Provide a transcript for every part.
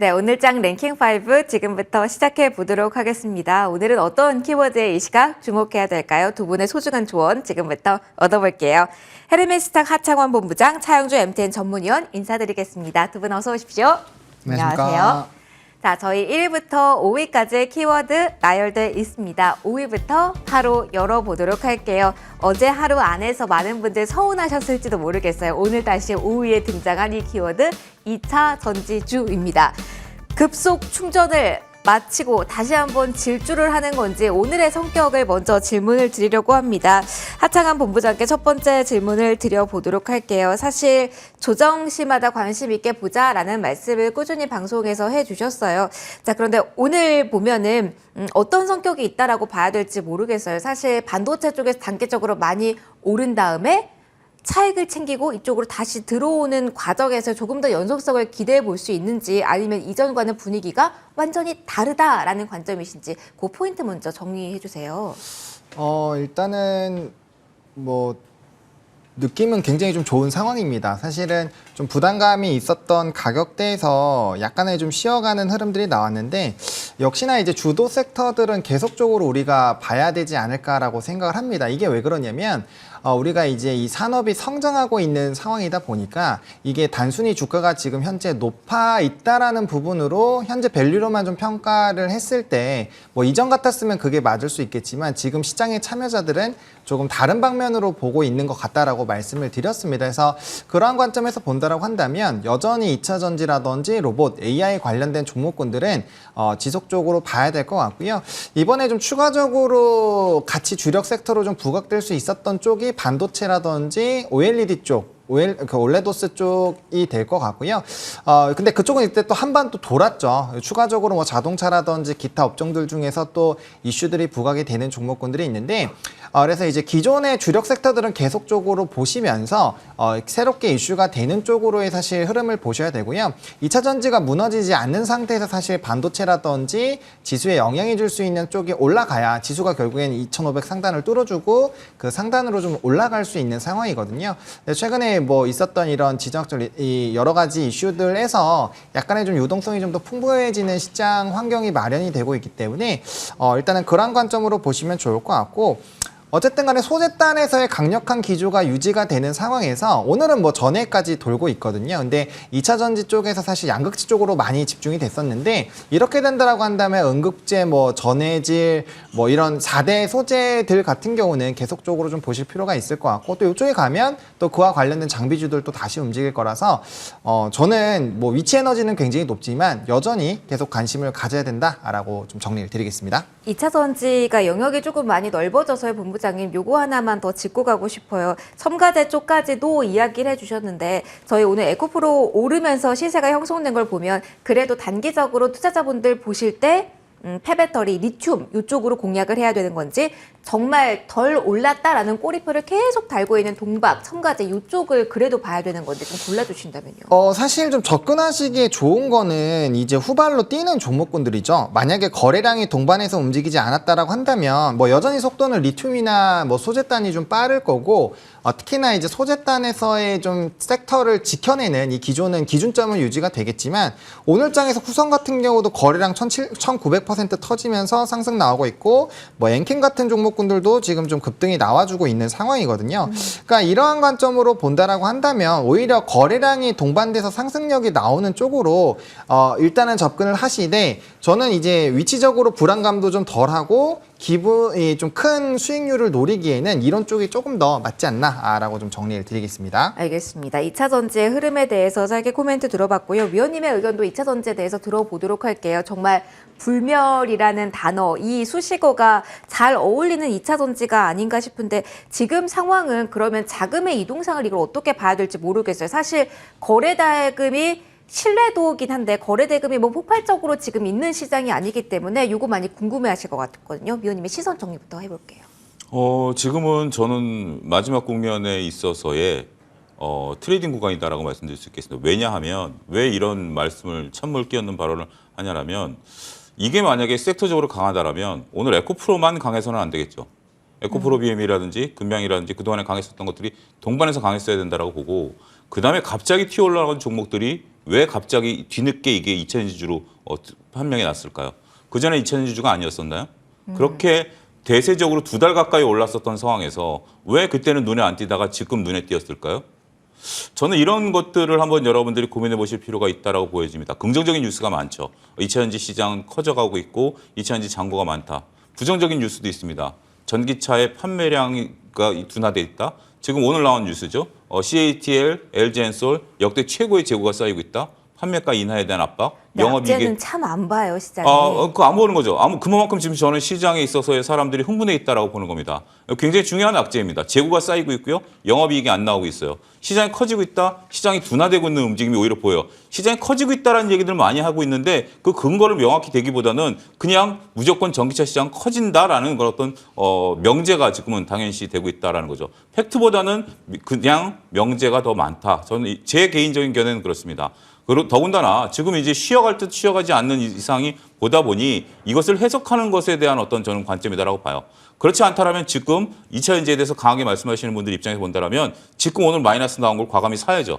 네, 오늘장 랭킹5 지금부터 시작해 보도록 하겠습니다. 오늘은 어떤 키워드에 이 시각 주목해야 될까요? 두 분의 소중한 조언 지금부터 얻어볼게요. 헤르메스탁 하창원 본부장, 차영주 MTN 전문위원 인사드리겠습니다. 두 분 어서 오십시오. 안녕하세요. 자, 저희 1위부터 5위까지의 키워드 나열돼 있습니다. 5위부터 바로 열어보도록 할게요. 어제 하루 안에서 많은 분들 서운하셨을지도 모르겠어요. 오늘 다시 5위에 등장한 이 키워드 2차 전지주입니다. 급속 충전을 마치고 다시 한번 질주를 하는 건지 오늘의 성격을 먼저 질문을 드리려고 합니다. 하창한 본부장께 첫 번째 질문을 드려보도록 할게요. 사실 조정 시마다 관심 있게 보자라는 말씀을 꾸준히 방송에서 해주셨어요. 자, 그런데 오늘 보면은 어떤 성격이 있다라고 봐야 될지 모르겠어요. 사실 반도체 쪽에서 단계적으로 많이 오른 다음에 차익을 챙기고 이쪽으로 다시 들어오는 과정에서 조금 더 연속성을 기대해 볼 수 있는지 아니면 이전과는 분위기가 완전히 다르다라는 관점이신지 그 포인트 먼저 정리해 주세요. 일단은 뭐 느낌은 굉장히 좀 좋은 상황입니다. 사실은 좀 부담감이 있었던 가격대에서 약간의 좀 쉬어가는 흐름들이 나왔는데 역시나 이제 주도 섹터들은 계속적으로 우리가 봐야 되지 않을까라고 생각을 합니다. 이게 왜 그러냐면 우리가 이제 이 산업이 성장하고 있는 상황이다 보니까 이게 단순히 주가가 지금 현재 높아 있다라는 부분으로 현재 밸류로만 좀 평가를 했을 때 뭐 이전 같았으면 그게 맞을 수 있겠지만 지금 시장의 참여자들은 조금 다른 방면으로 보고 있는 것 같다라고 말씀을 드렸습니다. 그래서 그러한 관점에서 본다라고 한다면 여전히 2차 전지라든지 로봇, AI 관련된 종목군들은 지속적으로 봐야 될 것 같고요. 이번에 좀 추가적으로 같이 주력 섹터로 좀 부각될 수 있었던 쪽이 반도체라든지 OLED 쪽, 올레도스 쪽이 될 것 같고요. 근데 그쪽은 이때 또 한 번 또 돌았죠. 추가적으로 뭐 자동차라든지 기타 업종들 중에서 또 이슈들이 부각이 되는 종목군들이 있는데, 그래서 이제 기존의 주력 섹터들은 계속적으로 보시면서 새롭게 이슈가 되는 쪽으로의 사실 흐름을 보셔야 되고요. 2차 전지가 무너지지 않는 상태에서 사실 반도체라든지 지수에 영향이 줄 수 있는 쪽이 올라가야 지수가 결국엔 2,500 상단을 뚫어주고 그 상단으로 좀 올라갈 수 있는 상황이거든요. 최근에 뭐 있었던 이런 지정학적 이 여러 가지 이슈들에서 약간의 좀 유동성이 좀 더 풍부해지는 시장 환경이 마련이 되고 있기 때문에 일단은 그런 관점으로 보시면 좋을 것 같고, 어쨌든 간에 소재단에서의 강력한 기조가 유지가 되는 상황에서 오늘은 뭐 전해까지 돌고 있거든요. 근데 2차 전지 쪽에서 사실 양극재 쪽으로 많이 집중이 됐었는데 이렇게 된다라고 한다면 응급재, 뭐 전해질, 뭐 이런 4대 소재들 같은 경우는 계속적으로 좀 보실 필요가 있을 것 같고, 또 이쪽에 가면 또 그와 관련된 장비주들도 다시 움직일 거라서 저는 뭐 위치 에너지는 굉장히 높지만 여전히 계속 관심을 가져야 된다라고 좀 정리를 드리겠습니다. 2차 전지가 영역이 조금 많이 넓어져서요, 본부장님. 요거 하나만 더 짚고 가고 싶어요. 첨가제 쪽까지도 이야기를 해주셨는데 저희 오늘 에코프로 오르면서 시세가 형성된 걸 보면 그래도 단기적으로 투자자분들 보실 때 폐배터리, 리튬 이쪽으로 공략을 해야 되는 건지 정말 덜 올랐다라는 꼬리표를 계속 달고 있는 동박, 첨가제 이쪽을 그래도 봐야 되는 건지 좀 골라주신다면요. 사실 좀 접근하시기에 좋은 거는 이제 후발로 뛰는 종목군들이죠. 만약에 거래량이 동반해서 움직이지 않았다라고 한다면 뭐 여전히 속도는 리튬이나 뭐 소재단이 좀 빠를 거고, 특히나 이제 소재단에서의 좀 섹터를 지켜내는 이 기조는 기준점은 유지가 되겠지만 오늘 장에서 후성 같은 경우도 거래량 1900% 터지면서 상승 나오고 있고, 뭐 엔킨 같은 종목군들도 지금 좀 급등이 나와주고 있는 상황이거든요. 그러니까 이러한 관점으로 본다라고 한다면 오히려 거래량이 동반돼서 상승력이 나오는 쪽으로 일단은 접근을 하시되, 저는 이제 위치적으로 불안감도 좀 덜하고 기분이 좀 큰 수익률을 노리기에는 이런 쪽이 조금 더 맞지 않나라고 좀 정리를 드리겠습니다. 알겠습니다. 2차 전지의 흐름에 대해서 짧게 코멘트 들어봤고요. 위원님의 의견도 2차 전지에 대해서 들어보도록 할게요. 정말 불멸이라는 단어, 이 수식어가 잘 어울리는 2차 전지가 아닌가 싶은데 지금 상황은 그러면 자금의 이동상을 이걸 어떻게 봐야 될지 모르겠어요. 사실 거래대금이 신뢰도긴 한데 거래대금이 뭐 폭발적으로 지금 있는 시장이 아니기 때문에 이거 많이 궁금해하실 것 같거든요. 위원님의 시선 정리부터 해볼게요. 지금은 저는 마지막 국면에 있어서의 트레이딩 구간이다라고 말씀드릴 수 있겠습니다. 왜냐하면 왜 이런 말씀을 찬물 끼얹는 발언을 하냐라면 이게 만약에 섹터적으로 강하다라면 오늘 에코프로만 강해서는 안 되겠죠. 에코프로 BM이라든지 금양이라든지 그동안에 강했었던 것들이 동반해서 강했어야 된다라고 보고, 그 다음에 갑자기 튀어 올라간 종목들이 왜 갑자기 뒤늦게 이게 2차전지주로 판명이 났을까요? 그전에 2차전지주가 아니었었나요? 그렇게 대세적으로 2달 가까이 올랐었던 상황에서 왜 그때는 눈에 안 띄다가 지금 눈에 띄었을까요? 저는 이런 것들을 한번 여러분들이 고민해 보실 필요가 있다고 보여집니다. 긍정적인 뉴스가 많죠. 2차전지 시장 커져가고 있고 2차전지 잔고가 많다. 부정적인 뉴스도 있습니다. 전기차의 판매량이 둔화돼 있다. 지금 오늘 나온 뉴스죠. CATL, LG엔솔 역대 최고의 재고가 쌓이고 있다. 판매가 인하에 대한 압박. 약재는 참 안 봐요, 시장에. 그거 안 보는 거죠. 그만큼 지금 저는 시장에 있어서의 사람들이 흥분해 있다라고 보는 겁니다. 굉장히 중요한 악재입니다. 재고가 쌓이고 있고요. 영업이익이 안 나오고 있어요. 시장이 커지고 있다. 시장이 둔화되고 있는 움직임이 오히려 보여요. 시장이 커지고 있다라는 얘기들을 많이 하고 있는데 그 근거를 명확히 대기보다는 그냥 무조건 전기차 시장 커진다라는 그런 어떤 명제가 지금은 당연시 되고 있다라는 거죠. 팩트보다는 그냥 명제가 더 많다. 저는 제 개인적인 견해는 그렇습니다. 그리고 더군다나 지금 이제 쉬어갈 듯 쉬어가지 않는 이상이 보다 보니 이것을 해석하는 것에 대한 어떤 저는 관점이다라고 봐요. 그렇지 않다라면 지금 2차전지에 대해서 강하게 말씀하시는 분들 입장에서 본다라면 지금 오늘 마이너스 나온 걸 과감히 사야죠.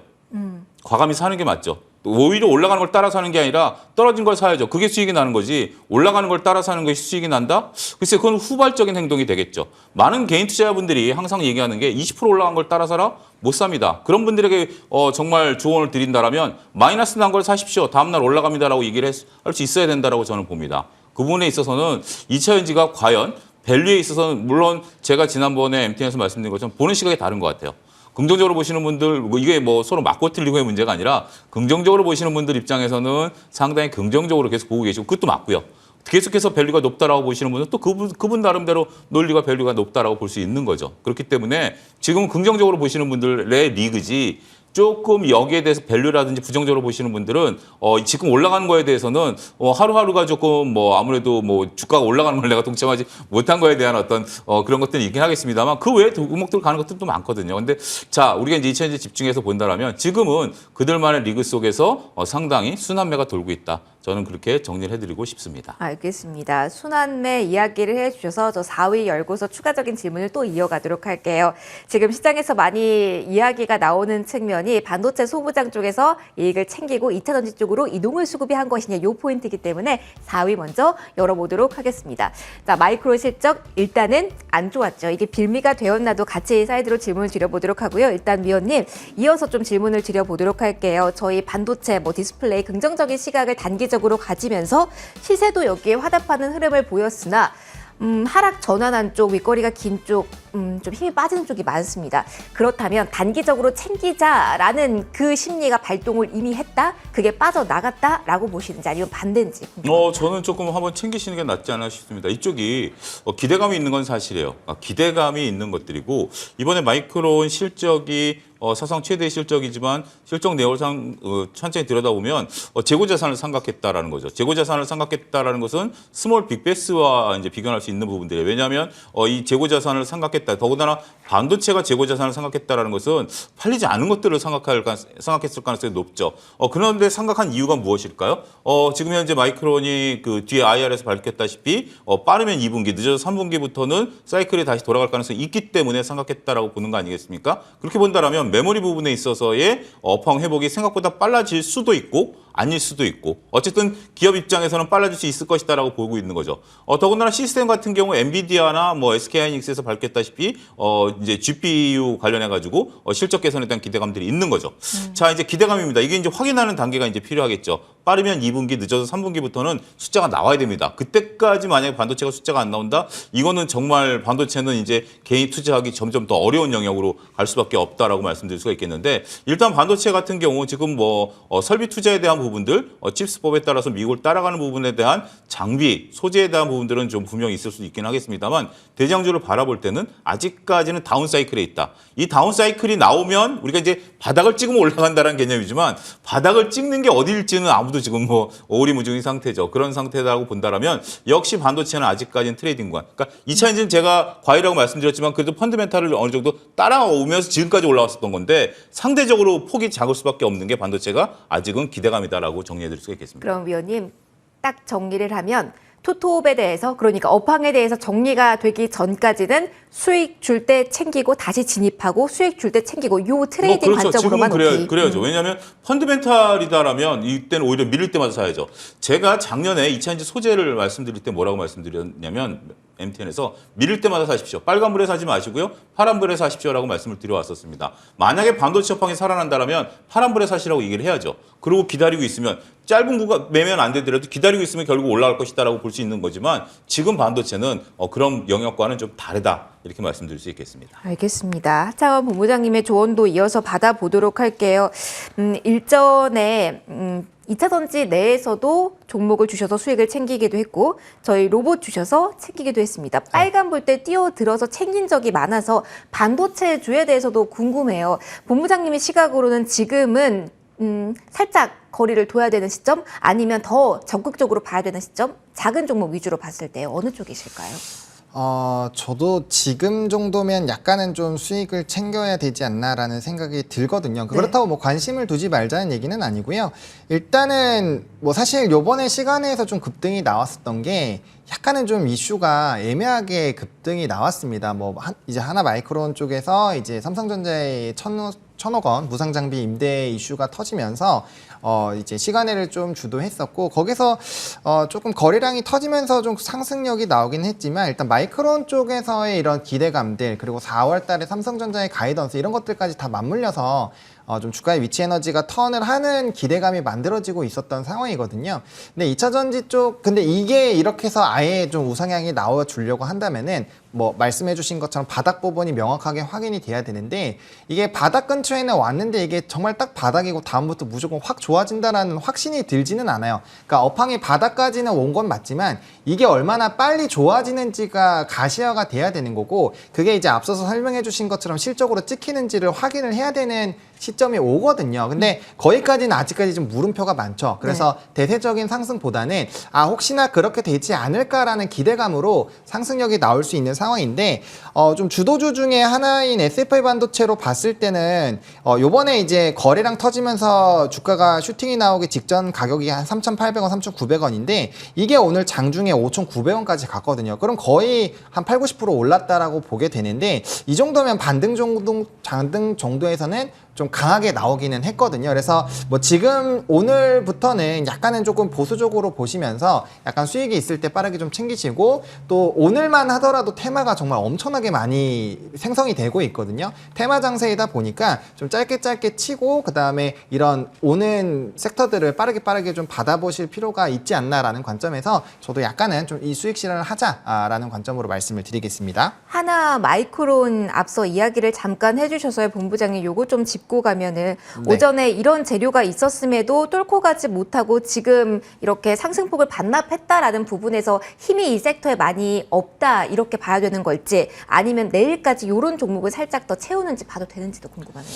과감히 사는 게 맞죠. 오히려 올라가는 걸 따라 사는 게 아니라 떨어진 걸 사야죠. 그게 수익이 나는 거지 올라가는 걸 따라 사는 것이 수익이 난다? 글쎄 그건 후발적인 행동이 되겠죠. 많은 개인 투자자분들이 항상 얘기하는 게 20% 올라간 걸 따라 사라? 못 삽니다. 그런 분들에게 정말 조언을 드린다라면 마이너스 난 걸 사십시오. 다음날 올라갑니다라고 얘기를 할 수 있어야 된다라고 저는 봅니다. 그 부분에 있어서는 2차전지가 과연 밸류에 있어서는 물론 제가 지난번에 MTN에서 말씀드린 것처럼 보는 시각이 다른 것 같아요. 긍정적으로 보시는 분들, 이게 서로 맞고 틀리고의 문제가 아니라 긍정적으로 보시는 분들 입장에서는 상당히 긍정적으로 계속 보고 계시고 그것도 맞고요. 계속해서 밸류가 높다라고 보시는 분은 또 그분 나름대로 논리가 밸류가 높다라고 볼 수 있는 거죠. 그렇기 때문에 지금 긍정적으로 보시는 분들의 리그지 조금 여기에 대해서 밸류라든지 부정적으로 보시는 분들은 지금 올라가는 거에 대해서는 하루하루가 조금 아무래도 주가가 올라가는 걸 내가 동참하지 못한 거에 대한 어떤 그런 것들이 있긴 하겠습니다만 그 외에 종목들 가는 것들도 많거든요. 근데 자 우리가 이제 2차전지 집중해서 본다라면 지금은 그들만의 리그 속에서 상당히 순환매가 돌고 있다. 저는 그렇게 정리를 해드리고 싶습니다. 알겠습니다. 순환매 이야기를 해주셔서 저 4위 열고서 추가적인 질문을 또 이어가도록 할게요. 지금 시장에서 많이 이야기가 나오는 측면이 반도체 소부장 쪽에서 이익을 챙기고 2차전지 쪽으로 이동을 수급이 한 것이냐 이 포인트이기 때문에 4위 먼저 열어보도록 하겠습니다. 자, 마이크로 실적 일단은 안 좋았죠. 이게 빌미가 되었나도 같이 사이드로 질문을 드려보도록 하고요. 일단 위원님 이어서 좀 질문을 드려보도록 할게요. 저희 반도체 디스플레이 긍정적인 시각을 단기적으로 가지면서 시세도 여기에 화답하는 흐름을 보였으나 하락 전환한 쪽, 윗거리가 긴 쪽, 좀 힘이 빠지는 쪽이 많습니다. 그렇다면 단기적으로 챙기자라는 그 심리가 발동을 이미 했다? 그게 빠져나갔다라고 보시는지 아니면 반대인지. 저는 조금 한번 챙기시는 게 낫지 않나 싶습니다. 이쪽이 기대감이 있는 건 사실이에요. 기대감이 있는 것들이고 이번에 마이크론 실적이 사상 최대 실적이지만 실적 내역상 천천히 들여다보면 재고 자산을 삼각했다라는 거죠. 재고 자산을 삼각했다라는 것은 스몰 빅베스와 이제 비교할 수 있는 부분들이에요. 왜냐하면 이 재고 자산을 삼각했다. 더군다나 반도체가 재고 자산을 삼각했다라는 것은 팔리지 않은 것들을 삼각했을 가능성이 높죠. 그런데 삼각한 이유가 무엇일까요? 지금 현재 마이크론이 그 뒤에 IR에서 밝혔다시피 빠르면 2분기, 늦어서 3분기부터는 사이클이 다시 돌아갈 가능성이 있기 때문에 삼각했다라고 보는 거 아니겠습니까? 그렇게 본다라면 메모리 부분에 있어서의 업황 회복이 생각보다 빨라질 수도 있고 아닐 수도 있고 어쨌든 기업 입장에서는 빨라질 수 있을 것이다라고 보고 있는 거죠. 더군다나 시스템 같은 경우 엔비디아나 SK하이닉스에서 밝혔다시피 이제 GPU 관련해 가지고 실적 개선에 대한 기대감들이 있는 거죠. 자, 이제 기대감입니다. 이게 이제 확인하는 단계가 이제 필요하겠죠. 빠르면 2분기, 늦어서 3분기부터는 숫자가 나와야 됩니다. 그때까지 만약에 반도체가 숫자가 안 나온다? 이거는 정말 반도체는 이제 개인 투자하기 점점 더 어려운 영역으로 갈 수밖에 없다라고 말씀드릴 수가 있겠는데 일단 반도체 같은 경우 지금 설비 투자에 대한 부분들, 칩스법에 따라서 미국을 따라가는 부분에 대한 장비, 소재에 대한 부분들은 좀 분명히 있을 수 있긴 하겠습니다만 대장주를 바라볼 때는 아직까지는 다운 사이클에 있다. 이 다운 사이클이 나오면 우리가 이제 바닥을 찍으면 올라간다는 개념이지만 바닥을 찍는 게 어디일지는 아무도 지금 오리무중인 상태죠. 그런 상태라고 본다라면 역시 반도체는 아직까지는 트레이딩 구간. 그러니까 2차전지는 제가 과이라고 말씀드렸지만 그래도 펀드멘탈을 어느 정도 따라오면서 지금까지 올라왔었던 건데 상대적으로 폭이 작을 수밖에 없는 게 반도체가 아직은 기대감이다라고 정리해드릴 수가 있겠습니다. 그럼 위원님 딱 정리를 하면 투톱에 대해서 그러니까 업황에 대해서 정리가 되기 전까지는 수익 줄 때 챙기고 다시 진입하고 수익 줄 때 챙기고 요 트레이딩 그렇죠. 관점으로만 지금은 그래야죠. 왜냐하면 펀드멘탈이다라면 이때는 오히려 밀릴 때마다 사야죠. 제가 작년에 2차전지 소재를 말씀드릴 때 뭐라고 말씀드렸냐면 MTN에서 밀릴 때마다 사십시오. 빨간불에 사지 마시고요. 파란불에 사십시오라고 말씀을 드려왔었습니다. 만약에 반도체 업황이 살아난다면 파란불에 사시라고 얘기를 해야죠. 그리고 기다리고 있으면 짧은 구간 매매는 안 되더라도 기다리고 있으면 결국 올라갈 것이다라고 볼 수 있는 거지만 지금 반도체는 그런 영역과는 좀 다르다 이렇게 말씀드릴 수 있겠습니다. 알겠습니다. 하창원 본부장님의 조언도 이어서 받아보도록 할게요. 일전에 2차 전지 내에서도 종목을 주셔서 수익을 챙기기도 했고 저희 로봇 주셔서 챙기기도 했습니다. 빨간불 때 뛰어들어서 챙긴 적이 많아서 반도체주에 대해서도 궁금해요. 본부장님의 시각으로는 지금은 살짝 거리를 둬야 되는 시점 아니면 더 적극적으로 봐야 되는 시점 작은 종목 위주로 봤을 때 어느 쪽이실까요? 저도 지금 정도면 약간은 좀 수익을 챙겨야 되지 않나라는 생각이 들거든요. 그렇다고 뭐 관심을 두지 말자는 얘기는 아니고요. 일단은 뭐 사실 요번에 시간에서 좀 급등이 나왔었던 게 약간은 좀 이슈가 애매하게 급등이 나왔습니다. 뭐 이제 하나마이크론 쪽에서 이제 삼성전자의 1,000억 원 무상장비 임대 이슈가 터지면서 이제 시간외를 좀 주도했었고 거기서 조금 거래량이 터지면서 좀 상승력이 나오긴 했지만 일단 마이크론 쪽에서의 이런 기대감들 그리고 4월 달에 삼성전자의 가이던스 이런 것들까지 다 맞물려서 좀 주가의 위치에너지가 턴을 하는 기대감이 만들어지고 있었던 상황이거든요. 근데 2차 전지 쪽 근데 이게 이렇게 해서 아예 좀 우상향이 나와 주려고 한다면은 뭐 말씀해 주신 것처럼 바닥 부분이 명확하게 확인이 돼야 되는데 이게 바닥 근처에는 왔는데 이게 정말 딱 바닥이고 다음부터 무조건 확 좋아진다라는 확신이 들지는 않아요. 그러니까 업황이 바닥까지는 온 건 맞지만 이게 얼마나 빨리 좋아지는지가 가시화가 돼야 되는 거고 그게 이제 앞서서 설명해 주신 것처럼 실적으로 찍히는지를 확인을 해야 되는 시점이 오거든요. 근데 거기까지는 아직까지 좀 물음표가 많죠. 그래서 대세적인 상승보다는 혹시나 그렇게 되지 않을까라는 기대감으로 상승력이 나올 수 있는 상황인데 좀 주도주 중에 하나인 SFA 반도체로 봤을 때는 요번에 이제 거래량 터지면서 주가가 슈팅이 나오기 직전 가격이 한 3,800원, 3,900원인데 이게 오늘 장중에 5,900원까지 갔거든요. 그럼 거의 한 8, 90% 올랐다라고 보게 되는데 이 정도면 반등 정도에서는 좀 강하게 나오기는 했거든요. 그래서 뭐 지금 오늘부터는 약간은 조금 보수적으로 보시면서 약간 수익이 있을 때 빠르게 좀 챙기시고 또 오늘만 하더라도 테마가 정말 엄청나게 많이 생성이 되고 있거든요. 테마 장세이다 보니까 좀 짧게 치고 그 다음에 이런 오는 섹터들을 빠르게 좀 받아보실 필요가 있지 않나라는 관점에서 저도 약간은 좀 이 수익 실현을 하자라는 관점으로 말씀을 드리겠습니다. 하나 마이크론 앞서 이야기를 잠깐 해주셔서요. 본부장님 요거 좀 짚고 가면은 오전에 이런 재료가 있었음에도 뚫고 가지 못하고 지금 이렇게 상승폭을 반납했다라는 부분에서 힘이 이 섹터에 많이 없다 이렇게 봐야 되는 걸지 아니면 내일까지 이런 종목을 살짝 더 채우는지 봐도 되는지도 궁금하네요.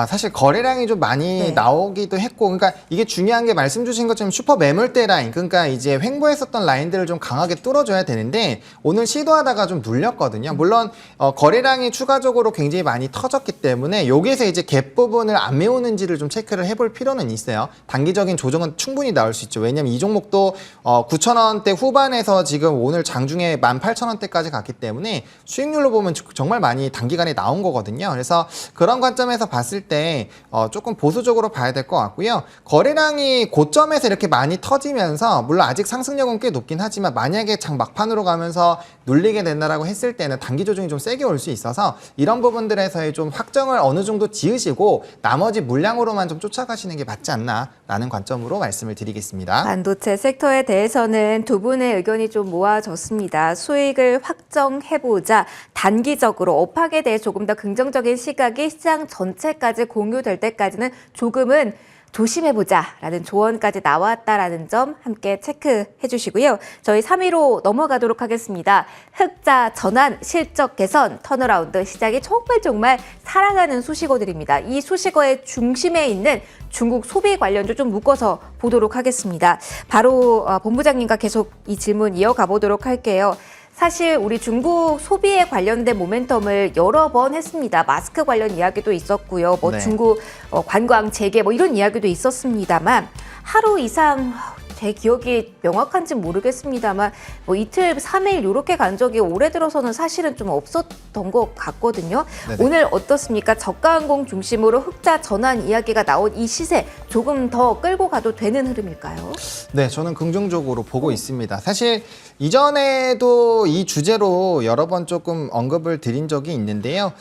사실 거래량이 좀 많이 나오기도 했고 그러니까 이게 중요한 게 말씀 주신 것처럼 슈퍼 매물대 라인 그러니까 이제 횡보했었던 라인들을 좀 강하게 뚫어줘야 되는데 오늘 시도하다가 좀 눌렸거든요. 물론 거래량이 추가적으로 굉장히 많이 터졌기 때문에 여기에서 이제 갭 부분을 안 메우는지를 좀 체크를 해볼 필요는 있어요. 단기적인 조정은 충분히 나올 수 있죠. 왜냐면 이 종목도 9,000원대 후반에서 지금 오늘 장중에 18,000원대까지 갔기 때문에 수익률로 보면 정말 많이 단기간에 나온 거거든요. 그래서 그런 관점에서 봤을 때 조금 보수적으로 봐야 될 것 같고요. 거래량이 고점에서 이렇게 많이 터지면서 물론 아직 상승력은 꽤 높긴 하지만 만약에 장 막판으로 가면서 눌리게 된다라고 했을 때는 단기 조정이 좀 세게 올 수 있어서 이런 부분들에서의 좀 확정을 어느 정도 지으시고 나머지 물량으로만 좀 쫓아가시는 게 맞지 않나라는 관점으로 말씀을 드리겠습니다. 반도체 섹터에 대해서는 두 분의 의견이 좀 모아졌습니다. 수익을 확정해보자 단기적으로 업황에 대해 조금 더 긍정적인 시각이 시장 전체까지 공유될 때까지는 조금은 조심해보자라는 조언까지 나왔다라는 점 함께 체크해 주시고요. 저희 3위로 넘어가도록 하겠습니다. 흑자 전환, 실적 개선, 턴어라운드 시장이 정말 사랑하는 수식어들입니다. 이 수식어의 중심에 있는 중국 소비 관련주 좀 묶어서 보도록 하겠습니다. 바로 본부장님과 계속 이 질문 이어가 보도록 할게요. 사실 우리 중국 소비에 관련된 모멘텀을 여러 번 했습니다. 마스크 관련 이야기도 있었고요. 중국 관광 재개 이런 이야기도 있었습니다만 하루 이상 제 기억이 명확한지 모르겠습니다만 뭐 이틀, 3일 이렇게 간 적이 올해 들어서는 사실은 좀 없었던 것 같거든요. 네네. 오늘 어떻습니까? 저가 항공 중심으로 흑자 전환 이야기가 나온 이 시세 조금 더 끌고 가도 되는 흐름일까요? 네, 저는 긍정적으로 보고 있습니다. 사실 이전에도 이 주제로 여러 번 조금 언급을 드린 적이 있는데요.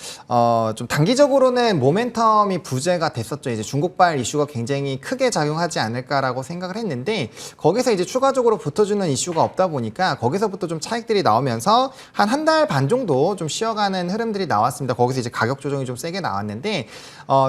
좀 단기적으로는 모멘텀이 부재가 됐었죠. 이제 중국발 이슈가 굉장히 크게 작용하지 않을까라고 생각을 했는데 거기서 이제 추가적으로 붙어주는 이슈가 없다 보니까 거기서부터 좀 차익들이 나오면서 한 달 반 정도 좀 쉬어가는 흐름들이 나왔습니다. 거기서 이제 가격 조정이 좀 세게 나왔는데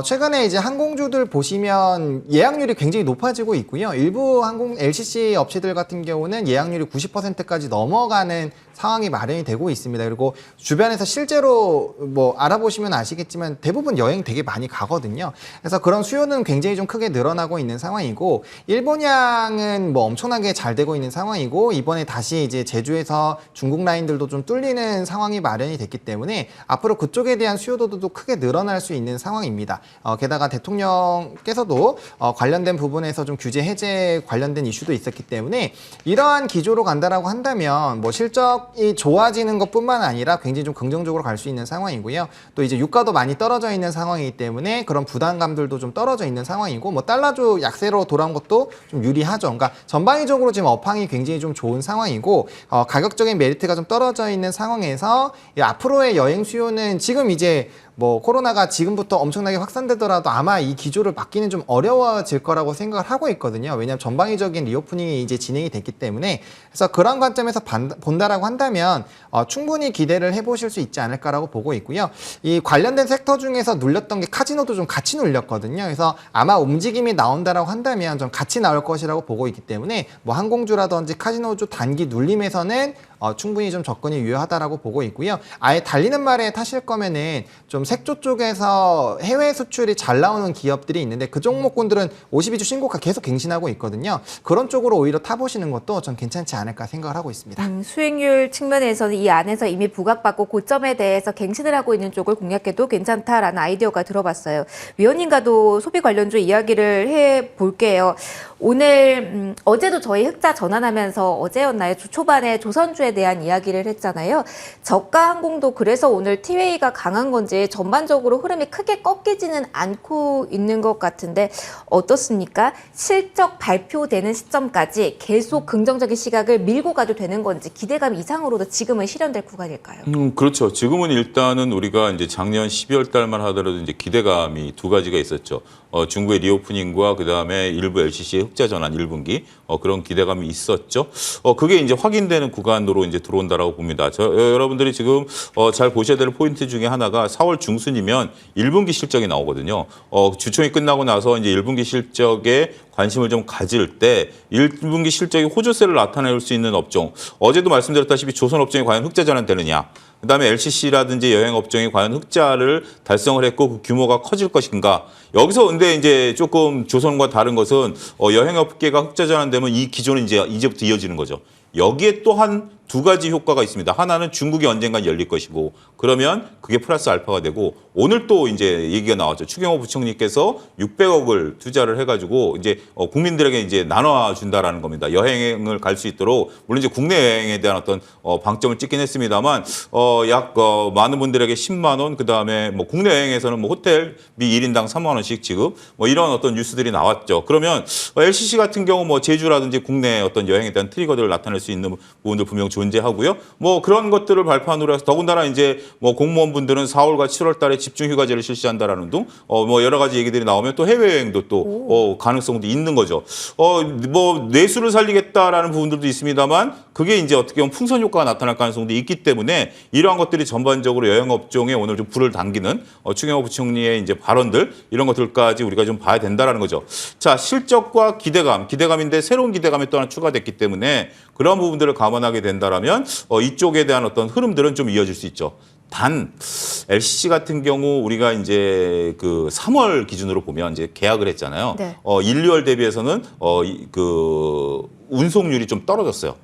최근에 이제 항공주들 보시면 예약률이 굉장히 높아지고 있고요. 일부 항공 LCC 업체들 같은 경우는 예약률이 90%까지 넘어가는 상황이 마련이 되고 있습니다. 그리고 주변에서 실제로 뭐 알아보시면 아시겠지만 대부분 여행 되게 많이 가거든요. 그래서 그런 수요는 굉장히 좀 크게 늘어나고 있는 상황이고 일본향은 뭐 엄청나게 잘 되고 있는 상황이고 이번에 다시 이제 제주에서 중국 라인들도 좀 뚫리는 상황이 마련이 됐기 때문에 앞으로 그쪽에 대한 수요도도 크게 늘어날 수 있는 상황입니다. 게다가 대통령께서도 관련된 부분에서 좀 규제 해제 관련된 이슈도 있었기 때문에 이러한 기조로 간다라고 한다면 뭐 실적이 좋아지는 것뿐만 아니라 굉장히 좀 긍정적으로 갈 수 있는 상황이고요. 또 이제 유가도 많이 떨어져 있는 상황이기 때문에 그런 부담감들도 좀 떨어져 있는 상황이고 뭐 달러주 약세로 돌아온 것도 좀 유리하죠. 그러니까 전방위적으로 지금 업황이 굉장히 좀 좋은 상황이고 가격적인 메리트가 좀 떨어져 있는 상황에서 앞으로의 여행 수요는 지금 이제 뭐 코로나가 지금부터 엄청나게 확산되더라도 아마 이 기조를 바뀌는 좀 어려워질 거라고 생각을 하고 있거든요. 왜냐하면 전방위적인 리오프닝이 이제 진행이 됐기 때문에 그래서 그런 관점에서 본다라고 한다면 충분히 기대를 해보실 수 있지 않을까라고 보고 있고요. 이 관련된 섹터 중에서 눌렸던 게 카지노도 좀 같이 눌렸거든요. 그래서 아마 움직임이 나온다라고 한다면 좀 같이 나올 것이라고 보고 있기 때문에 뭐 항공주라든지 카지노주 단기 눌림에서는 충분히 좀 접근이 유효하다라고 보고 있고요. 아예 달리는 말에 타실 거면은 좀 색조 쪽에서 해외 수출이 잘 나오는 기업들이 있는데 그 종목군들은 52주 신고가 계속 갱신하고 있거든요. 그런 쪽으로 오히려 타보시는 것도 좀 괜찮지 않을까 생각을 하고 있습니다. 수익률 측면에서는 이 안에서 이미 부각받고 고점에 대해서 갱신을 하고 있는 쪽을 공략해도 괜찮다라는 아이디어가 들어봤어요. 위원님과도 소비 관련주 이야기를 해볼게요. 오늘 어제도 저희 흑자 전환하면서 어제였나요? 주 초반에 조선주에 대한 이야기를 했잖아요. 저가 항공도 그래서 오늘 티웨이가 강한 건지 전반적으로 흐름이 크게 꺾이지는 않고 있는 것 같은데 어떻습니까? 실적 발표되는 시점까지 계속 긍정적인 시각을 밀고 가도 되는 건지 기대감 이상으로도 지금은 실현될 구간일까요? 그렇죠. 지금은 일단은 우리가 이제 작년 12월 달만 하더라도 이제 기대감이 두 가지가 있었죠. 중국의 리오프닝과 그다음에 일부 LCC의 흑자 전환 1분기 그런 기대감이 있었죠. 그게 이제 확인되는 구간으로 이제 들어온다라고 봅니다. 여러분들이 지금 잘 보셔야 될 포인트 중에 하나가 4월 중순이면 1분기 실적이 나오거든요. 주총이 끝나고 나서 이제 1분기 실적에 관심을 좀 가질 때 1분기 실적이 호조세를 나타낼 수 있는 업종. 어제도 말씀드렸다시피 조선 업종이 과연 흑자 전환되느냐. 그다음에 LCC라든지 여행 업종이 과연 흑자를 달성을 했고 그 규모가 커질 것인가. 여기서 근데 이제 조금 조선과 다른 것은 여행업계가 흑자 전환되면 이 기조는 이제부터 이어지는 거죠. 여기에 또한 두 가지 효과가 있습니다. 하나는 중국이 언젠가 열릴 것이고 그러면 그게 플러스 알파가 되고 오늘 또 이제 얘기가 나왔죠. 추경호 부총리께서 600억을 투자를 해가지고 이제 국민들에게 이제 나눠준다라는 겁니다. 여행을 갈 수 있도록 물론 이제 국내 여행에 대한 어떤 방점을 찍긴 했습니다만 약 많은 분들에게 10만 원 그다음에 뭐 국내 여행에서는 뭐 호텔비 1인당 3만 원씩 지급 뭐 이런 어떤 뉴스들이 나왔죠. 그러면 LCC 같은 경우 뭐 제주라든지 국내 어떤 여행에 대한 트리거들을 나타낼 수 있는 부분들 분명 존재하고요. 뭐 그런 것들을 발판으로 해서 더군다나 이제 뭐 공무원분들은 4월과 7월 달에 집중휴가제를 실시한다라는 등 뭐 여러 가지 얘기들이 나오면 또 해외여행도 또 가능성도 있는 거죠. 뭐 내수를 살리겠다라는 부분들도 있습니다만 그게 이제 어떻게 보면 풍선 효과가 나타날 가능성도 있기 때문에 이러한 것들이 전반적으로 여행업종에 오늘 좀 불을 당기는 추경호 부총리의 이제 발언들 이런 것들까지 우리가 좀 봐야 된다라는 거죠. 자, 실적과 기대감인데 새로운 기대감이 또 하나 추가됐기 때문에 그런 부분들을 감안하게 된다라면 이쪽에 대한 어떤 흐름들은 좀 이어질 수 있죠. 단 LCC 같은 경우 우리가 이제 그 3월 기준으로 보면 이제 계약을 했잖아요. 네. 1, 2월 대비해서는 그 운송률이 좀 떨어졌어요.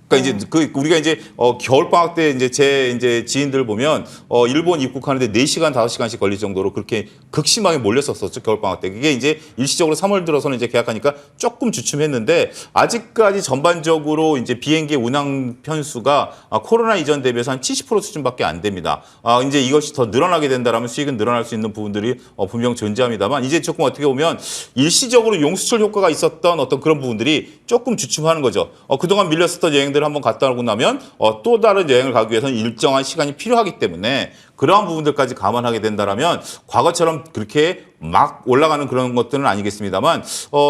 그러니까 이제 우리가 이제 겨울 방학 때 이제 제 이제 지인들 보면 일본 입국하는데 4시간 5시간씩 걸릴 정도로 그렇게 극심하게 몰렸었었죠. 겨울 방학 때. 그게 이제 일시적으로 3월 들어서는 이제 계약하니까 조금 주춤했는데 아직까지 전반적으로 이제 비행기 운항 편수가 코로나 이전 대비해서 한 70% 수준밖에 안 됩니다. 이제 이것이 더 늘어나게 된다라면 수익은 늘어날 수 있는 부분들이 분명 존재합니다만 이제 조금 어떻게 보면 일시적으로 용수철 효과가 있었던 어떤 그런 부분들이 조금 주춤하는 거죠. 그동안 밀렸었던 여행들을 한번 갔다 오고 나면 또 다른 여행을 가기 위해서는 일정한 시간이 필요하기 때문에 그러한 부분들까지 감안하게 된다라면 과거처럼 그렇게 막 올라가는 그런 것들은 아니겠습니다만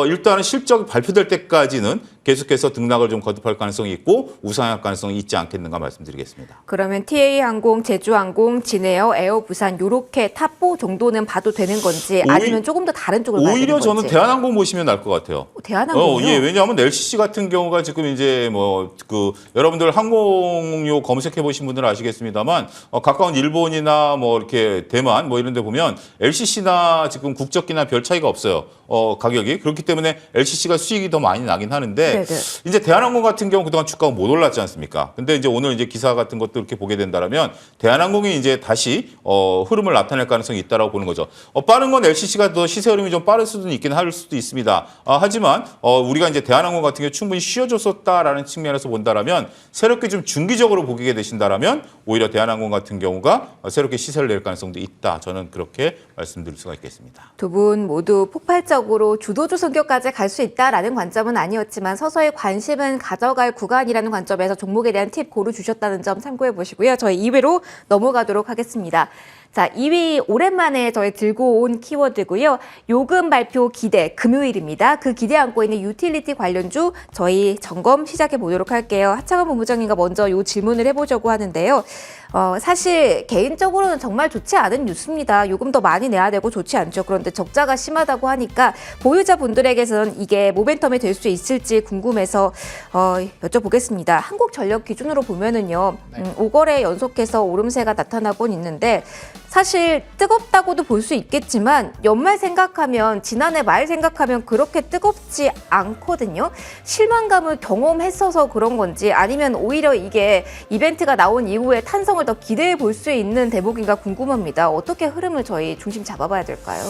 일단은 실적이 발표될 때까지는 계속해서 등락을 좀 거듭할 가능성이 있고 우상향할 가능성이 있지 않겠는가 말씀드리겠습니다. 그러면 TA항공, 제주항공, 진에어, 에어부산 요렇게 탑4 정도는 봐도 되는 건지 아니면 조금 더 다른 쪽을 봐야 되는 오히려 건지. 저는 대한항공 보시면 나을 것 같아요. 대한항공이요? 예, 왜냐하면 LCC 같은 경우가 지금 이제 여러분들 항공료 검색해 보신 분들은 아시겠습니다만 가까운 일본이나 이렇게 대만 이런 데 보면 LCC나 지금 국적기나 별 차이가 없어요. 가격이. 그렇기 때문에 LCC가 수익이 더 많이 나긴 하는데 네네. 이제 대한항공 같은 경우 그동안 주가가 못 올랐지 않습니까? 근데 이제 오늘 이제 기사 같은 것도 이렇게 보게 된다면 대한항공이 이제 다시 흐름을 나타낼 가능성이 있다라고 보는 거죠. 빠른 건 LCC가 더 시세 흐름이 좀 빠를 수도 있긴 할 수도 있습니다. 하지만 우리가 이제 대한항공 같은 경우 충분히 쉬어줬었다라는 측면에서 본다라면 새롭게 좀 중기적으로 보게 되신다라면 오히려 대한항공 같은 경우가 새롭게 시세를 낼 가능성도 있다. 저는 그렇게 말씀드릴 수가 있겠습니다. 두 분 모두 폭발적으로 주도주 성격까지 갈 수 있다라는 관점은 아니었지만 서서히 관심은 가져갈 구간이라는 관점에서 종목에 대한 팁 고루 주셨다는 점 참고해 보시고요. 저희 2위로 넘어가도록 하겠습니다. 자, 2위 오랜만에 저희 들고 온 키워드고요. 요금 발표 기대 금요일입니다. 그 기대 안고 있는 유틸리티 관련주 저희 점검 시작해 보도록 할게요. 하창원 본부장님과 먼저 요 질문을 해보자고 하는데요. 사실 개인적으로는 정말 좋지 않은 뉴스입니다. 요금 더 많이 내야 되고 좋지 않죠. 그런데 적자가 심하다고 하니까 보유자분들에게서는 이게 모멘텀이 될 수 있을지 궁금해서 여쭤보겠습니다. 한국전력 기준으로 보면은요. 5거래 연속해서 오름세가 나타나곤 있는데 사실 뜨겁다고도 볼 수 있겠지만 연말 생각하면 지난해 말 생각하면 그렇게 뜨겁지 않거든요. 실망감을 경험했어서 그런 건지 아니면 오히려 이게 이벤트가 나온 이후에 탄성을 더 기대해 볼 수 있는 대목인가 궁금합니다. 어떻게 흐름을 저희 중심 잡아봐야 될까요?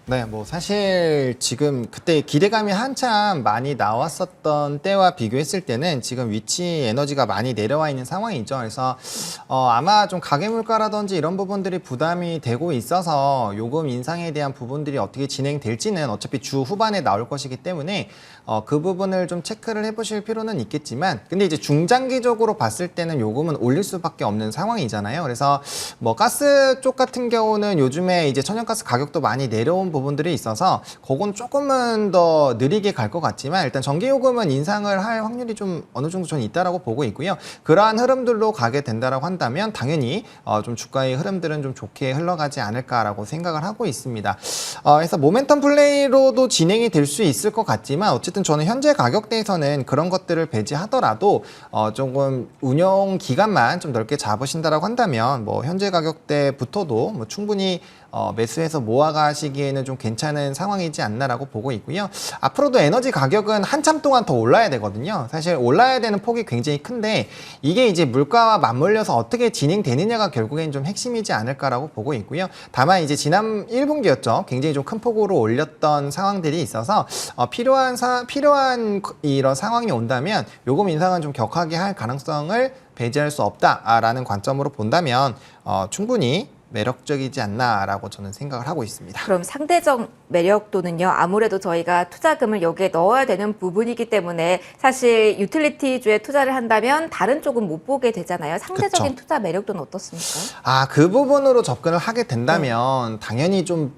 네, 사실 지금 그때 기대감이 한참 많이 나왔었던 때와 비교했을 때는 지금 위치 에너지가 많이 내려와 있는 상황이죠. 그래서 아마 좀 가계물가라든지 이런 부분들이 부담이 되고 있어서 요금 인상에 대한 부분들이 어떻게 진행될지는 어차피 주 후반에 나올 것이기 때문에 그 부분을 좀 체크를 해보실 필요는 있겠지만 근데 이제 중장기적으로 봤을 때는 요금은 올릴 수밖에 없는 상황이잖아요. 그래서 가스 쪽 같은 경우는 요즘에 이제 천연가스 가격도 많이 내려온 부분들이 있어서 그건 조금은 더 느리게 갈 것 같지만 일단 전기요금은 인상을 할 확률이 좀 어느 정도 저는 있다라고 보고 있고요. 그러한 흐름들로 가게 된다라고 한다면 당연히 좀 주가의 흐름들은 좀 좋게 흘러가지 않을까라고 생각을 하고 있습니다. 그래서 모멘텀 플레이로도 진행이 될 수 있을 것 같지만 어쨌든 저는 현재 가격대에서는 그런 것들을 배제하더라도 조금 운영 기간만 좀 넓게 잡으신다라고 한다면 현재 가격대부터도 충분히 매수해서 모아가시기에는 좀 괜찮은 상황이지 않나라고 보고 있고요. 앞으로도 에너지 가격은 한참 동안 더 올라야 되거든요. 사실 올라야 되는 폭이 굉장히 큰데 이게 이제 물가와 맞물려서 어떻게 진행되느냐가 결국엔 좀 핵심이지 않을까라고 보고 있고요. 다만 이제 지난 1분기였죠. 굉장히 좀 큰 폭으로 올렸던 상황들이 있어서 필요한 이런 상황이 온다면 요금 인상은 좀 격하게 할 가능성을 배제할 수 없다라는 관점으로 본다면 충분히 매력적이지 않나라고 저는 생각을 하고 있습니다. 그럼 상대적 매력도는요. 아무래도 저희가 투자금을 여기에 넣어야 되는 부분이기 때문에 사실 유틸리티주에 투자를 한다면 다른 쪽은 못 보게 되잖아요. 상대적인 그쵸. 투자 매력도는 어떻습니까? 그 부분으로 접근을 하게 된다면 당연히 좀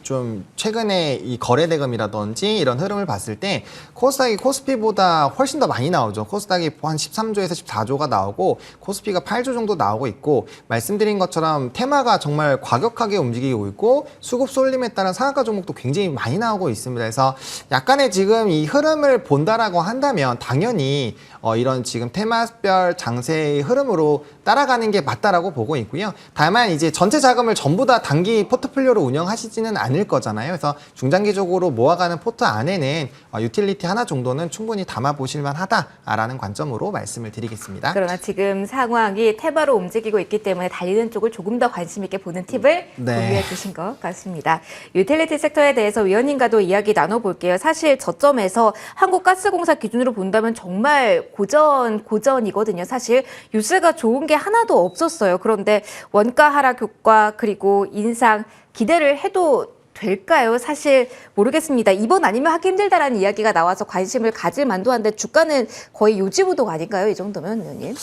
좀 최근에 이 거래 대금이라든지 이런 흐름을 봤을 때 코스닥이 코스피보다 훨씬 더 많이 나오죠. 코스닥이 한 13조에서 14조가 나오고 코스피가 8조 정도 나오고 있고 말씀드린 것처럼 테마가 정말 과격하게 움직이고 있고 수급 쏠림에 따른 상한가 종목도 굉장히 많이 나오고 있습니다. 그래서 약간의 지금 이 흐름을 본다라고 한다면 당연히 이런 지금 테마별 장세의 흐름으로 따라가는 게 맞다라고 보고 있고요. 다만 이제 전체 자금을 전부 다 단기 포트폴리오로 운영하시지는 않을 거잖아요. 그래서 중장기적으로 모아가는 포트 안에는 유틸리티 하나 정도는 충분히 담아보실 만하다라는 관점으로 말씀을 드리겠습니다. 그러나 지금 상황이 테마로 움직이고 있기 때문에 달리는 쪽을 조금 더 관심 있게 보는 팁을 공유해 주신 것 같습니다. 유틸리티 섹터에 대해서 위원님과도 이야기 나눠볼게요. 사실 저점에서 한국가스공사 기준으로 본다면 정말 고전이거든요. 사실 뉴스가 좋은 게 하나도 없었어요. 그런데 원가 하락 효과 그리고 인상 기대를 해도 될까요? 사실 모르겠습니다. 이번 아니면 하기 힘들다라는 이야기가 나와서 관심을 가질 만도 한데 주가는 거의 요지부동 아닌가요? 이 정도면 위원님?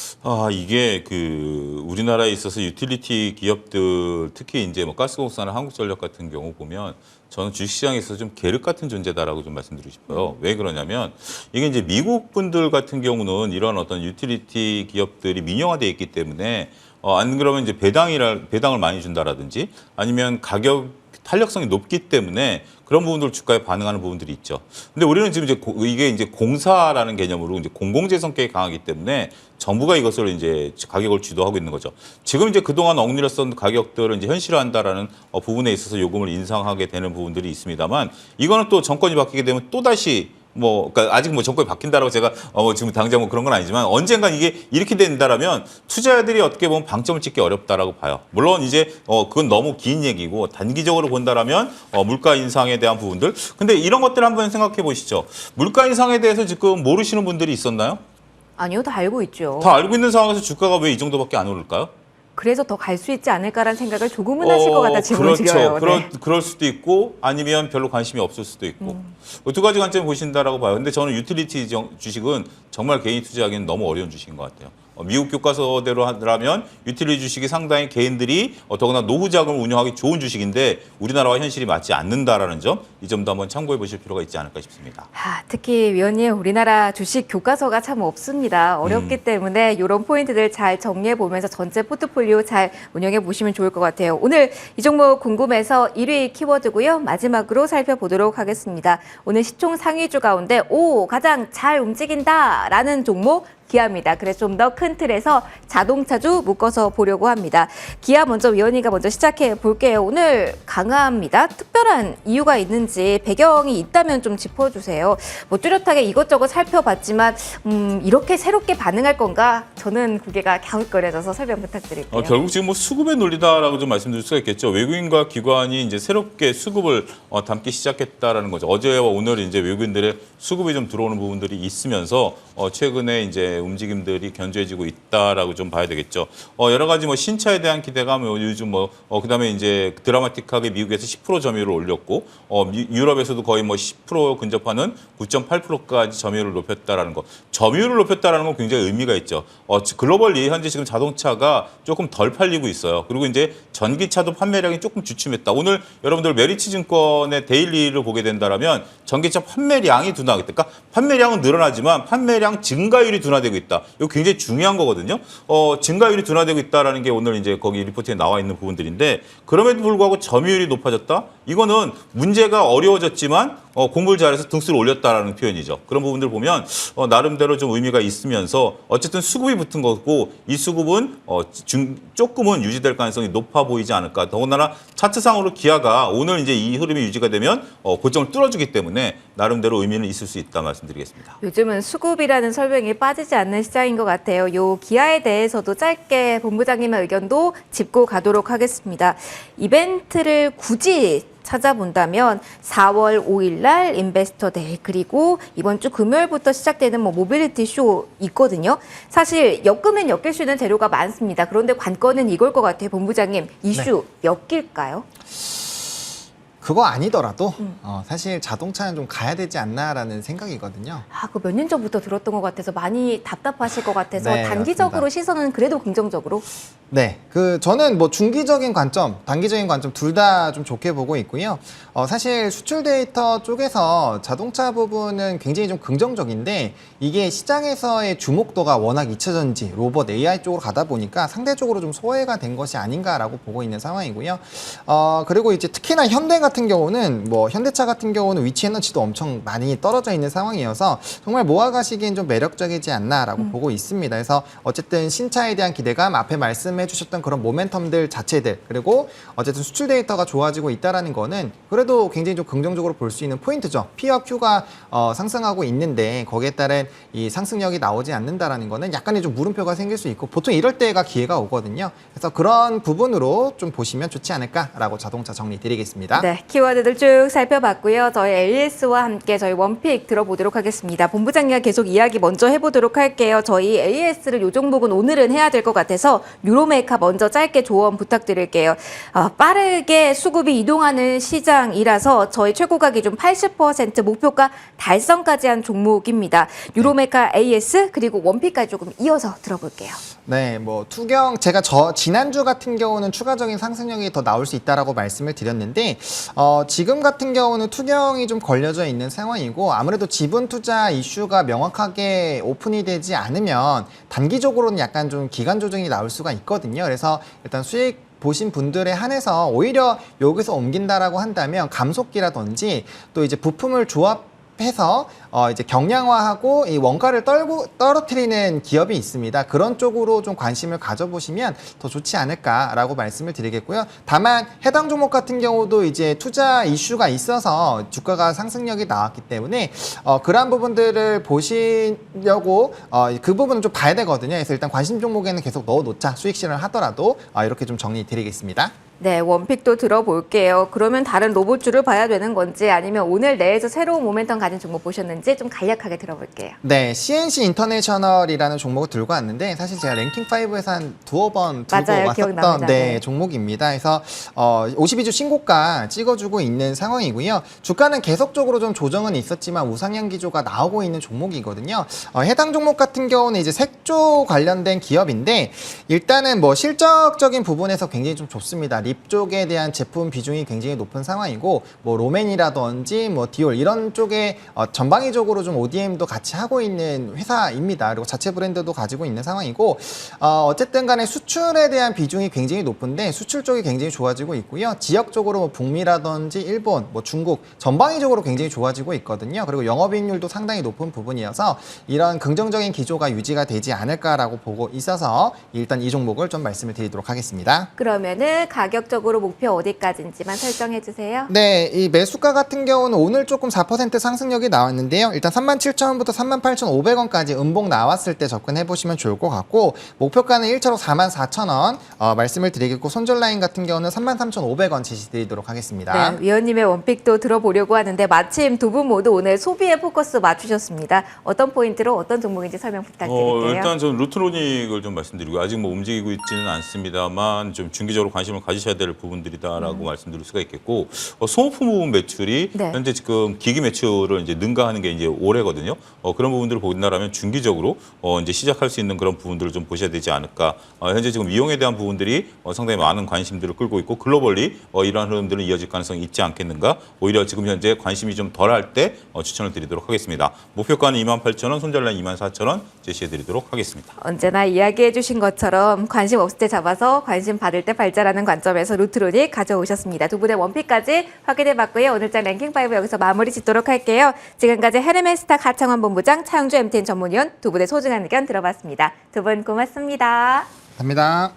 이게 우리나라에 있어서 유틸리티 기업들 특히 이제 뭐 가스공사나 한국전력 같은 경우 보면 저는 주식시장에서 좀 계륵 같은 존재다라고 좀 말씀드리고 싶어요. 왜 그러냐면 이게 이제 미국 분들 같은 경우는 이런 어떤 유틸리티 기업들이 민영화되어 있기 때문에 안 그러면 이제 배당을 많이 준다라든지 아니면 가격 탄력성이 높기 때문에 그런 부분들 주가에 반응하는 부분들이 있죠. 근데 우리는 지금 이게 이제 공사라는 개념으로 이제 공공재 성격이 강하기 때문에 정부가 이것을 이제 가격을 주도하고 있는 거죠. 지금 이제 그동안 억눌렸던 가격들을 이제 현실화한다라는 부분에 있어서 요금을 인상하게 되는 부분들이 있습니다만 이거는 또 정권이 바뀌게 되면 또 다시 그러니까 아직 정권이 바뀐다라고 제가 지금 당장 그런 건 아니지만 언젠간 이게 이렇게 된다라면 투자자들이 어떻게 보면 방점을 찍기 어렵다라고 봐요. 물론 이제 그건 너무 긴 얘기고 단기적으로 본다라면 물가 인상에 대한 부분들. 근데 이런 것들 한번 생각해 보시죠. 물가 인상에 대해서 지금 모르시는 분들이 있었나요? 아니요, 다 알고 있죠. 다 알고 있는 상황에서 주가가 왜 이 정도밖에 안 오를까요? 그래서 더 갈 수 있지 않을까라는 생각을 조금은 하실 것 같다 질문을 드려요. 그럴 수도 있고 아니면 별로 관심이 없을 수도 있고 두 가지 관점을 보신다라고 봐요. 근데 저는 유틸리티 주식은 정말 개인 투자하기는 너무 어려운 주식인 것 같아요. 미국 교과서대로 하라면 유틸리티 주식이 상당히 개인들이 더구나 노후 자금을 운영하기 좋은 주식인데 우리나라와 현실이 맞지 않는다라는 점, 이 점도 한번 참고해 보실 필요가 있지 않을까 싶습니다. 특히 위원님 우리나라 주식 교과서가 참 없습니다. 어렵기 때문에 이런 포인트들 잘 정리해 보면서 전체 포트폴리오 잘 운영해 보시면 좋을 것 같아요. 오늘 이 종목 궁금해서 1위 키워드고요. 마지막으로 살펴보도록 하겠습니다. 오늘 시총 상위주 가운데 가장 잘 움직인다라는 종목 기아입니다. 그래서 좀 더 큰 틀에서 자동차주 묶어서 보려고 합니다. 기아 먼저 위원이가 먼저 시작해 볼게요. 오늘 강합니다. 특별한 이유가 있는지 배경이 있다면 좀 짚어주세요. 뚜렷하게 이것저것 살펴봤지만 이렇게 새롭게 반응할 건가? 저는 고개가 갸웃거려져서 설명 부탁드릴게요. 결국 지금 수급의 논리다라고 좀 말씀드릴 수가 있겠죠. 외국인과 기관이 이제 새롭게 수급을 담기 시작했다라는 거죠. 어제와 오늘 이제 외국인들의 수급이 좀 들어오는 부분들이 있으면서 최근에 이제 움직임들이 견조해지고 있다라고 좀 봐야 되겠죠. 여러 가지 신차에 대한 기대감, 요즘 그다음에 이제 드라마틱하게 미국에서 10% 점유율을 올렸고, 유럽에서도 거의 10% 근접하는 9.8%까지 점유율을 높였다라는 거. 점유율을 높였다라는 건 굉장히 의미가 있죠. 글로벌리 현재 지금 자동차가 조금 덜 팔리고 있어요. 그리고 이제 전기차도 판매량이 조금 주춤했다. 오늘 여러분들 메리츠 증권의 데일리를 보게 된다라면 전기차 판매량이 둔화하겠다. 그러니까 판매량은 늘어나지만 판매량 증가율이 둔화되고 있다. 이거 굉장히 중요한 거거든요. 증가율이 둔화되고 있다라는 게 오늘 이제 거기 리포트에 나와 있는 부분들인데 그럼에도 불구하고 점유율이 높아졌다. 이거는 문제가 어려워졌지만 공부를 잘해서 등수를 올렸다라는 표현이죠. 그런 부분들 보면 나름대로 좀 의미가 있으면서 어쨌든 수급이 붙은 거고 이 수급은 조금은 유지될 가능성이 높아 보이지 않을까. 더군다나 차트상으로 기아가 오늘 이제 이 흐름이 유지가 되면 고점을 뚫어주기 때문에 나름대로 의미는 있을 수 있다 말씀드리겠습니다. 요즘은 수급이라는 설명이 빠지지 않는 시장인 것 같아요. 요 기아에 대해서도 짧게 본부장님의 의견도 짚고 가도록 하겠습니다. 이벤트를 굳이 찾아본다면 4월 5일 날 인베스터 데이 그리고 이번 주 금요일부터 시작되는 모빌리티 쇼 있거든요. 사실 엮으면 엮일 수 있는 재료가 많습니다. 그런데 관건은 이걸 것 같아요. 본부장님 이슈 엮일까요? 그거 아니더라도 사실 자동차는 좀 가야 되지 않나라는 생각이거든요. 그거 몇 년 전부터 들었던 것 같아서 많이 답답하실 것 같아서 네, 단기적으로 맞습니다. 시선은 그래도 긍정적으로. 네, 저는 중기적인 관점, 단기적인 관점 둘 다 좀 좋게 보고 있고요. 사실 수출 데이터 쪽에서 자동차 부분은 굉장히 좀 긍정적인데 이게 시장에서의 주목도가 워낙 2차 전지, 로봇, AI 쪽으로 가다 보니까 상대적으로 좀 소외가 된 것이 아닌가라고 보고 있는 상황이고요. 그리고 이제 특히나 현대 같은 같은 경우는 뭐 현대차 같은 경우는 위치 에너지도 엄청 많이 떨어져 있는 상황이어서 정말 모아가시기엔 좀 매력적이지 않나라고 보고 있습니다. 그래서 어쨌든 신차에 대한 기대감, 앞에 말씀해 주셨던 그런 모멘텀들 자체들, 그리고 어쨌든 수출 데이터가 좋아지고 있다라는 거는 그래도 굉장히 좀 긍정적으로 볼 수 있는 포인트죠. P와 Q가 상승하고 있는데 거기에 따른 이 상승력이 나오지 않는다라는 거는 약간의 좀 물음표가 생길 수 있고 보통 이럴 때가 기회가 오거든요. 그래서 그런 부분으로 좀 보시면 좋지 않을까라고 자동차 정리 드리겠습니다. 네, 키워드들 쭉 살펴봤고요. 저희 AS와 함께 저희 원픽 들어보도록 하겠습니다. 본부장님과 계속 이야기 먼저 해보도록 할게요. 저희 AS를 요 종목은 오늘은 해야 될 것 같아서 유로메카 먼저 짧게 조언 부탁드릴게요. 빠르게 수급이 이동하는 시장이라서 저희 최고가 기준 80% 목표가 달성까지 한 종목입니다. 유로메카 AS 그리고 원픽까지 조금 이어서 들어볼게요. 네, 뭐 투경 제가 지난주 같은 경우는 추가적인 상승력이 더 나올 수 있다라고 말씀을 드렸는데 지금 같은 경우는 투경이 좀 걸려져 있는 상황이고 아무래도 지분 투자 이슈가 명확하게 오픈이 되지 않으면 단기적으로는 약간 좀 기간 조정이 나올 수가 있거든요. 그래서 일단 수익 보신 분들에 한해서 오히려 여기서 옮긴다라고 한다면 감속기라든지 또 이제 부품을 조합해서 이제 경량화하고 이 원가를 떨어뜨리는 기업이 있습니다. 그런 쪽으로 좀 관심을 가져보시면 더 좋지 않을까라고 말씀을 드리겠고요. 다만 해당 종목 같은 경우도 이제 투자 이슈가 있어서 주가가 상승력이 나왔기 때문에 그러한 부분들을 보시려고 그 부분은 좀 봐야 되거든요. 그래서 일단 관심 종목에는 계속 넣어놓자. 수익 실현을 하더라도 이렇게 좀 정리 드리겠습니다. 네, 원픽도 들어볼게요. 그러면 다른 로봇주를 봐야 되는 건지 아니면 오늘 내에서 새로운 모멘텀 가진 종목 보셨는지 좀 간략하게 들어볼게요. 네, CNC 인터내셔널이라는 종목을 들고 왔는데 사실 제가 랭킹5에서 한 두어 번 들고 맞아요, 왔었던 기억납니다. 네. 종목입니다. 그래서 52주 신고가 찍어주고 있는 상황이고요. 주가는 계속적으로 좀 조정은 있었지만 우상향 기조가 나오고 있는 종목이거든요. 해당 종목 같은 경우는 이제 색조 관련된 기업인데 일단은 뭐 실적적인 부분에서 굉장히 좀 좋습니다. 립 쪽에 대한 제품 비중이 굉장히 높은 상황이고 뭐 로맨이라든지 뭐 디올 이런 쪽에 전방위적으로 좀 ODM도 같이 하고 있는 회사입니다. 그리고 자체 브랜드도 가지고 있는 상황이고 어쨌든 간에 수출에 대한 비중이 굉장히 높은데 수출 쪽이 굉장히 좋아지고 있고요. 지역적으로 뭐 북미라든지 일본, 뭐 중국 전방위적으로 굉장히 좋아지고 있거든요. 그리고 영업이익률도 상당히 높은 부분이어서 이런 긍정적인 기조가 유지가 되지 않을까라고 보고 있어서 일단 이 종목을 좀 말씀을 드리도록 하겠습니다. 그러면은 가격적으로 목표 어디까지인지만 설정해 주세요. 네, 이 매수가 같은 경우는 오늘 조금 4% 상승력이 나왔는데요. 일단 37,000원부터 38,500원까지 음봉 나왔을 때 접근해 보시면 좋을 것 같고 목표가는 1차로 44,000원 말씀을 드리겠고 손절 라인 같은 경우는 33,500원 제시 드리도록 하겠습니다. 네, 위원님의 원픽도 들어보려고 하는데 마침 두 분 모두 오늘 소비에 포커스 맞추셨습니다. 어떤 포인트로 어떤 종목인지 설명 부탁드릴게요. 일단 전 루트로닉을 좀 말씀드리고 아직 뭐 움직이고 있지는 않습니다만 좀 중기적으로 관심을 가지셔야 될 부분들이다라고 말씀드릴 수가 있겠고 소모품 부분 매출이 네. 현재 지금 기기 매출을 이제 능가하는 게 이제 올해거든요. 그런 부분들을 본다라면 중기적으로 이제 시작할 수 있는 그런 부분들을 좀 보셔야 되지 않을까. 현재 지금 이용에 대한 부분들이 상당히 많은 관심들을 끌고 있고 글로벌리 이러한 흐름들은 이어질 가능성이 있지 않겠는가. 오히려 지금 현재 관심이 좀 덜할 때 추천을 드리도록 하겠습니다. 목표가는 28,000원, 손절라인 24,000원 제시해 드리도록 하겠습니다. 언제나 이야기해 주신 것처럼 관심 없을 때 잡아서 관심 받을 때 발자라는 관점에서 루트로닉 가져오셨습니다. 두 분의 원픽까지 확인해 봤고요. 오늘장 랭킹5 여기서 마무리 짓도록 할게요. 지금까지 헤르메스탁 하창원 본부장, 차영주 MTN 전문위원 두 분의 소중한 의견 들어봤습니다. 두 분 고맙습니다. 감사합니다.